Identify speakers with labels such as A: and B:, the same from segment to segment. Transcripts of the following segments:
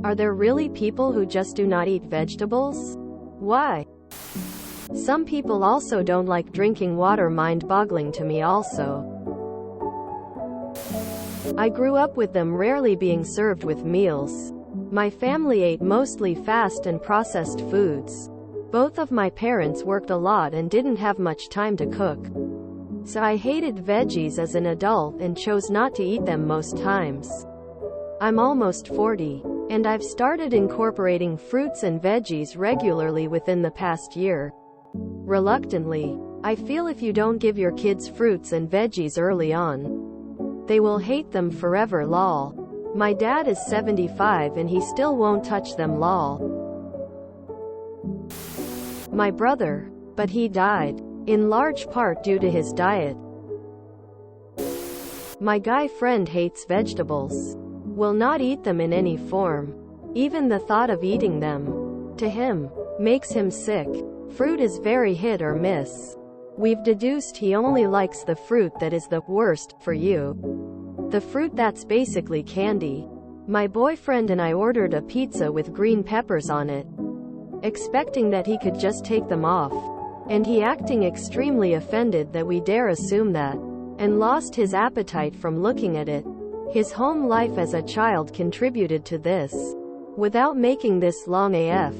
A: Are there really people who just do not eat vegetables? Why? Some people also don't like drinking water, mind-boggling to me also. I grew up with them rarely being served with meals. My family ate mostly fast and processed foods. Both of my parents worked a lot and didn't have much time to cook. So I hated veggies as an adult and chose not to eat them most times. I'm almost 40. And I've started incorporating fruits and veggies regularly within the past year. Reluctantly. I feel if you don't give your kids fruits and veggies early on, they will hate them forever lol. My dad is 75 and he still won't touch them lol. My brother. But he died. In large part due to his diet. My guy friend hates vegetables. Will not eat them in any form. Even the thought of eating them, to him, makes him sick. Fruit is very hit or miss. We've deduced he only likes the fruit that is the worst for you. The fruit that's basically candy. My boyfriend and I ordered a pizza with green peppers on it, expecting that he could just take them off. And he acting extremely offended that we dare assume that, and lost his appetite from looking at it. His home life as a child contributed to this. Without making this long AF,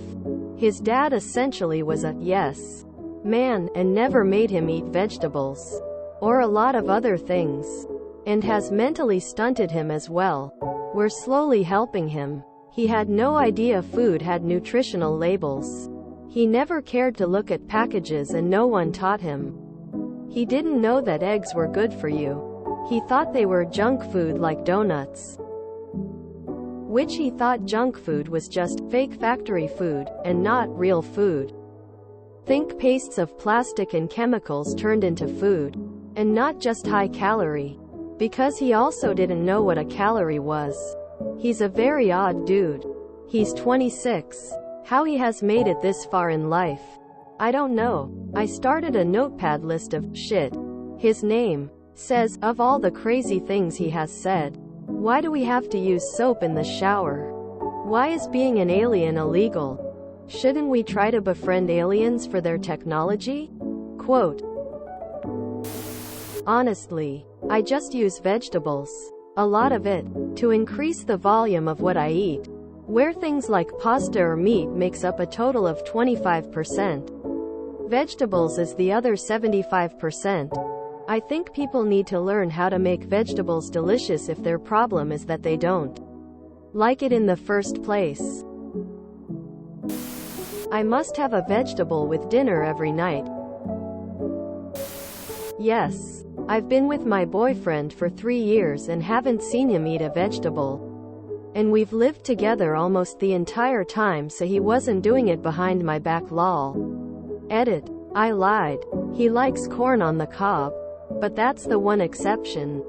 A: his dad essentially was a yes man, and never made him eat vegetables. Or a lot of other things. And has mentally stunted him as well. We're slowly helping him. He had no idea food had nutritional labels. He never cared to look at packages and no one taught him. He didn't know that eggs were good for you. He thought they were junk food like donuts. Which he thought junk food was just fake factory food, and not real food. Think pastes of plastic and chemicals turned into food. And not just high calorie. Because he also didn't know what a calorie was. He's a very odd dude. He's 26. How he has made it this far in life, I don't know. I started a notepad list of shit his name says, of all the crazy things he has said. Why do we have to use soap in the shower? Why is being an alien illegal? Shouldn't we try to befriend aliens for their technology? Quote. Honestly, I just use vegetables. A lot of it. To increase the volume of what I eat. Where things like pasta or meat makes up a total of 25%. Vegetables is the other 75%. I think people need to learn how to make vegetables delicious if their problem is that they don't like it in the first place. I must have a vegetable with dinner every night. Yes. I've been with my boyfriend for 3 years and haven't seen him eat a vegetable. And we've lived together almost the entire time, so he wasn't doing it behind my back lol. Edit. I lied. He likes corn on the cob. But that's the one exception.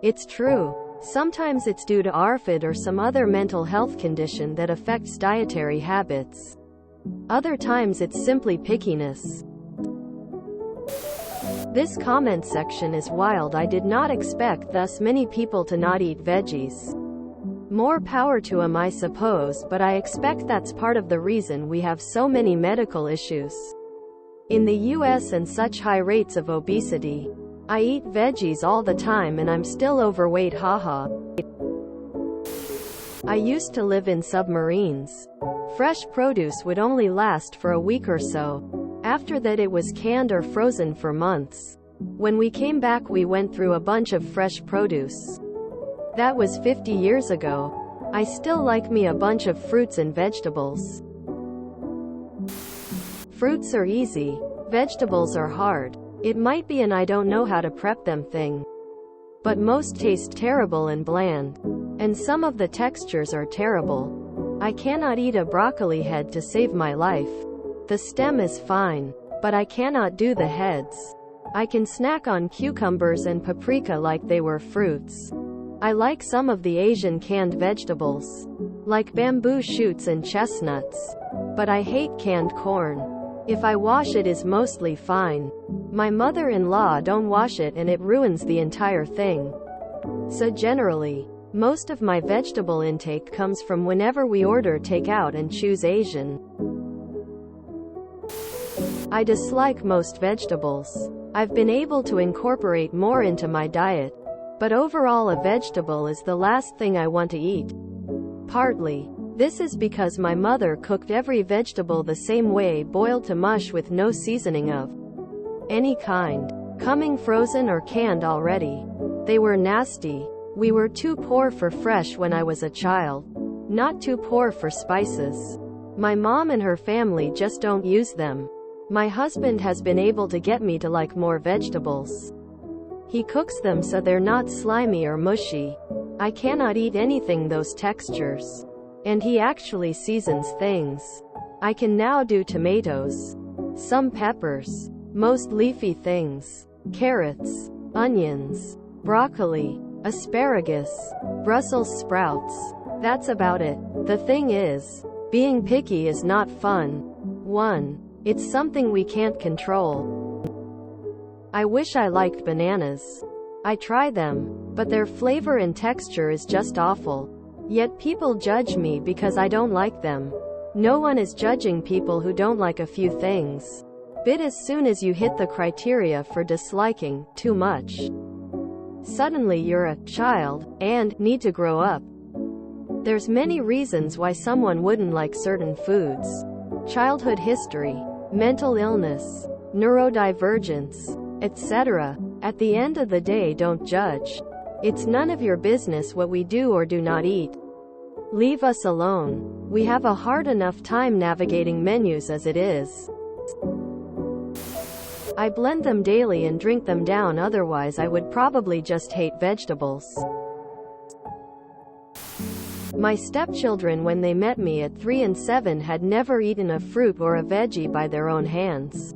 A: It's true. Sometimes it's due to ARFID or some other mental health condition that affects dietary habits. Other times it's simply pickiness. This comment section is wild. I did not expect thus many people to not eat veggies. More power to them, I suppose, but I expect that's part of the reason we have so many medical issues in the US and such high rates of obesity. I eat veggies all the time and I'm still overweight, haha. I used to live in submarines. Fresh produce would only last for a week or so. After that it was canned or frozen for months. When we came back we went through a bunch of fresh produce. That was 50 years ago. I still like me a bunch of fruits and vegetables. Fruits are easy. Vegetables are hard. It might be an I don't know how to prep them thing. But most taste terrible and bland. And some of the textures are terrible. I cannot eat a broccoli head to save my life. The stem is fine. But I cannot do the heads. I can snack on cucumbers and paprika like they were fruits. I like some of the Asian canned vegetables, like bamboo shoots and chestnuts. But I hate canned corn. If I wash it is mostly fine. My mother-in-law don't wash it and it ruins the entire thing. So generally, Most of my vegetable intake comes from whenever we order takeout and choose Asian. I dislike most vegetables. I've been able to incorporate more into my diet, but overall a vegetable is the last thing I want to eat. Partly, this is because my mother cooked every vegetable the same way, boiled to mush with no seasoning of any kind, coming frozen or canned already. They were nasty. We were too poor for fresh when I was a child, not too poor for spices. My mom and her family just don't use them. My husband has been able to get me to like more vegetables. He cooks them so they're not slimy or mushy. I cannot eat anything those textures. And he actually seasons things. I can now do tomatoes, some peppers, most leafy things, carrots, onions, broccoli, asparagus, Brussels sprouts. That's about it. The thing is, being picky is not fun. 1. It's something we can't control. I wish I liked bananas. I try them, but their flavor and texture is just awful. Yet people judge me because I don't like them. No one is judging people who don't like a few things. But as soon as you hit the criteria for disliking too much, suddenly you're a child and need to grow up. There's many reasons why someone wouldn't like certain foods. Childhood history, mental illness, neurodivergence, etc. At the end of the day, don't judge. It's none of your business what we do or do not eat. Leave us alone. We have a hard enough time navigating menus as it is. I blend them daily and drink them down, otherwise I would probably just hate vegetables. My stepchildren, when they met me at 3 and 7, had never eaten a fruit or a veggie by their own hands.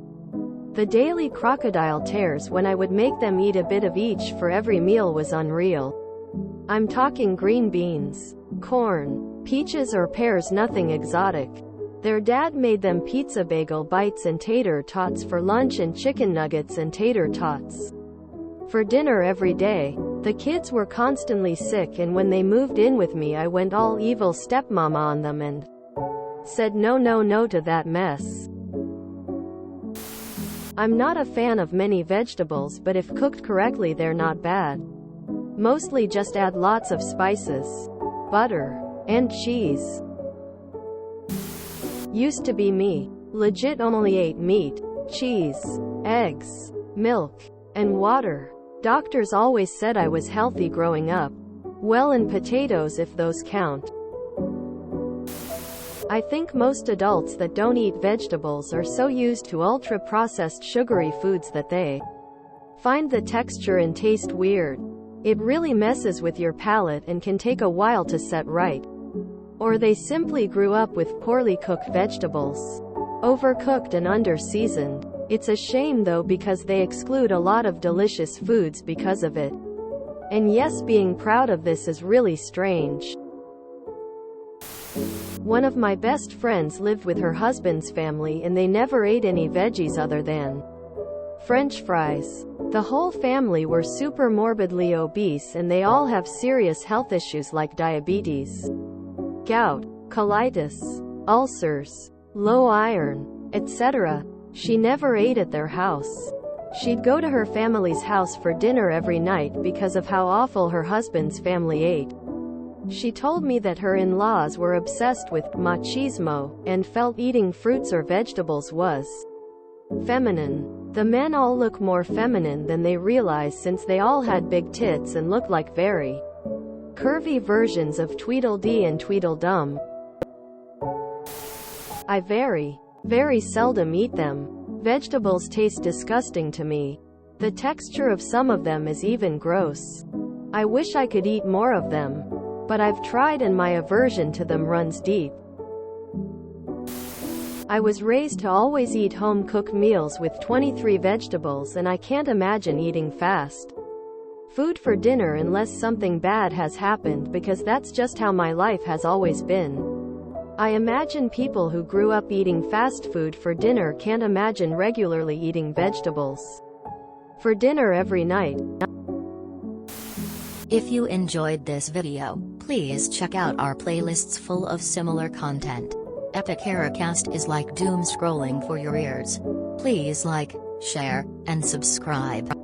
A: The daily crocodile tears when I would make them eat a bit of each for every meal was unreal. I'm talking green beans, corn, peaches or pears, nothing exotic. Their dad made them pizza bagel bites and tater tots for lunch and chicken nuggets and tater tots for dinner every day. The kids were constantly sick, and when they moved in with me I went all evil stepmama on them and said no no no to that mess. I'm not a fan of many vegetables, but if cooked correctly they're not bad. Mostly just add lots of spices, butter, and cheese. Used to be me. Legit only ate meat, cheese, eggs, milk, and water. Doctors always said I was healthy growing up. Well, and potatoes if those count. I think most adults that don't eat vegetables are so used to ultra-processed sugary foods that they find the texture and taste weird. It really messes with your palate and can take a while to set right. Or they simply grew up with poorly cooked vegetables, overcooked and under-seasoned. It's a shame though, because they exclude a lot of delicious foods because of it. And yes, being proud of this is really strange. One of my best friends lived with her husband's family and they never ate any veggies other than French fries. The whole family were super morbidly obese and they all have serious health issues like diabetes, gout, colitis, ulcers, low iron, etc. She never ate at their house. She'd go to her family's house for dinner every night because of how awful her husband's family ate. She told me that her in-laws were obsessed with machismo and felt eating fruits or vegetables was feminine. The men all look more feminine than they realize, since they all had big tits and looked like very curvy versions of Tweedledee and Tweedledum. I very seldom eat them. Vegetables taste disgusting to me. The texture of some of them is even gross. I wish I could eat more of them, but I've tried and my aversion to them runs deep. I was raised to always eat home-cooked meals with 23 vegetables, and I can't imagine eating fast food for dinner unless something bad has happened, because that's just how my life has always been. I imagine people who grew up eating fast food for dinner can't imagine regularly eating vegetables for dinner every night.
B: If you enjoyed this video, please check out our playlists full of similar content. Epic Ericast is like doom scrolling for your ears. Please like, share, and subscribe.